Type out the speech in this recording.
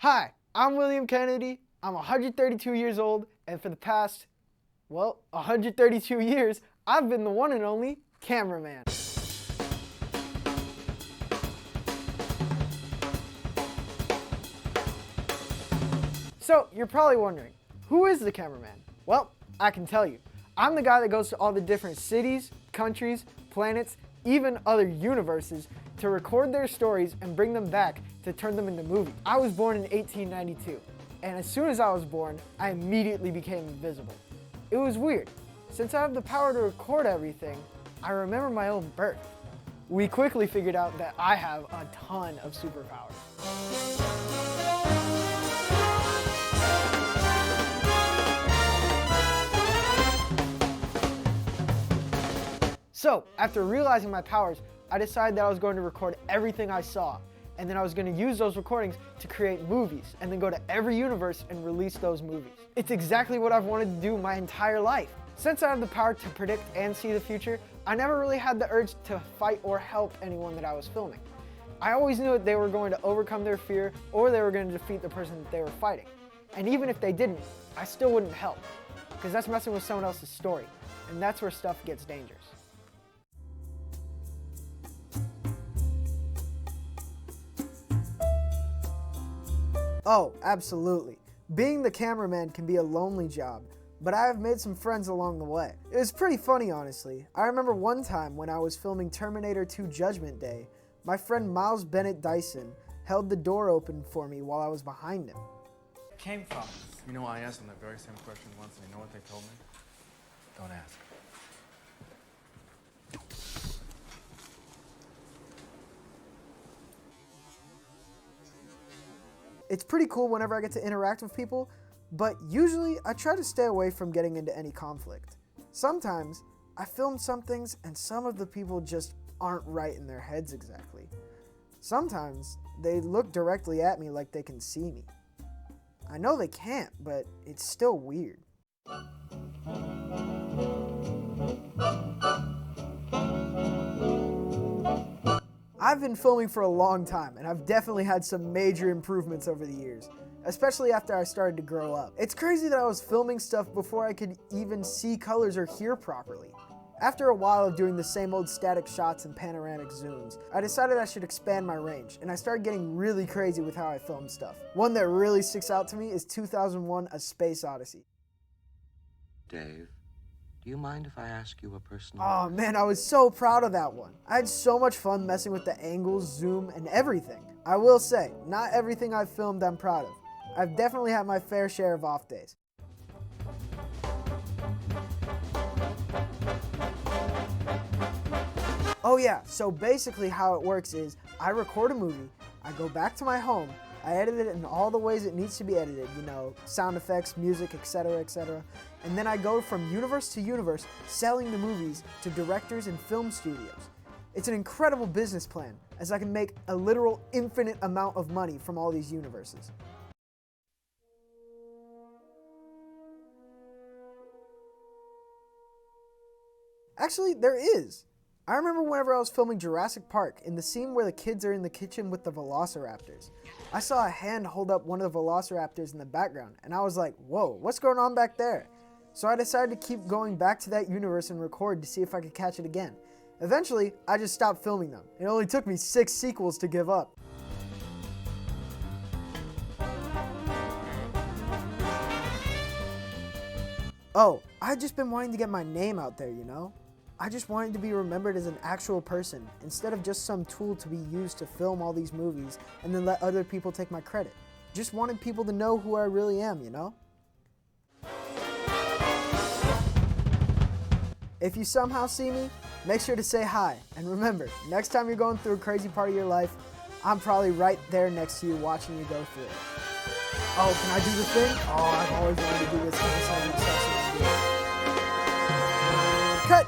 Hi, I'm William Kennedy. I'm 132 years old, and for the past, 132 years, I've been the one and only cameraman. So, you're probably wondering, who is the cameraman? Well, I can tell you. I'm the guy that goes to all the different cities, countries, planets, even other universes to record their stories and bring them back to turn them into movies. I was born in 1892, and as soon as I was born, I immediately became invisible. It was weird. Since I have the power to record everything, I remember my own birth. We quickly figured out that I have a ton of superpowers. So, after realizing my powers, I decided that I was going to record everything I saw, and then I was going to use those recordings to create movies, and then go to every universe and release those movies. It's exactly what I've wanted to do my entire life. Since I have the power to predict and see the future, I never really had the urge to fight or help anyone that I was filming. I always knew that they were going to overcome their fear, or they were going to defeat the person that they were fighting. And even if they didn't, I still wouldn't help, because that's messing with someone else's story, and that's where stuff gets dangerous. Oh, absolutely. Being the cameraman can be a lonely job, but I have made some friends along the way. It was pretty funny, honestly. I remember one time when I was filming Terminator 2 Judgment Day, my friend Miles Bennett Dyson held the door open for me while I was behind him. Came from? You know, I asked them that very same question once, and you know what they told me? Don't ask. It's pretty cool whenever I get to interact with people, but usually I try to stay away from getting into any conflict. Sometimes I film some things and some of the people just aren't right in their heads exactly. Sometimes they look directly at me like they can see me. I know they can't, but it's still weird. I've been filming for a long time, and I've definitely had some major improvements over the years, especially after I started to grow up. It's crazy that I was filming stuff before I could even see colors or hear properly. After a while of doing the same old static shots and panoramic zooms, I decided I should expand my range, and I started getting really crazy with how I film stuff. One that really sticks out to me is 2001: A Space Odyssey. Dave, do you mind if I ask you a personal... Oh man, I was so proud of that one. I had so much fun messing with the angles, zoom, and everything. I will say, not everything I've filmed I'm proud of. I've definitely had my fair share of off days. Oh yeah, so basically how it works is I record a movie, I go back to my home, I edit it in all the ways it needs to be edited, you know, sound effects, music, etc., etc. And then I go from universe to universe selling the movies to directors and film studios. It's an incredible business plan, as I can make a literal infinite amount of money from all these universes. Actually, there is. I remember whenever I was filming Jurassic Park, in the scene where the kids are in the kitchen with the velociraptors. I saw a hand hold up one of the velociraptors in the background, and I was like, whoa, what's going on back there? So I decided to keep going back to that universe and record to see if I could catch it again. Eventually, I just stopped filming them. It only took me 6 sequels to give up. Oh, I've just been wanting to get my name out there, you know? I just wanted to be remembered as an actual person, instead of just some tool to be used to film all these movies and then let other people take my credit. Just wanted people to know who I really am, you know? If you somehow see me, make sure to say hi. And remember, next time you're going through a crazy part of your life, I'm probably right there next to you watching you go through it. Oh, can I do the thing? Oh, I've always wanted to do this. Cut!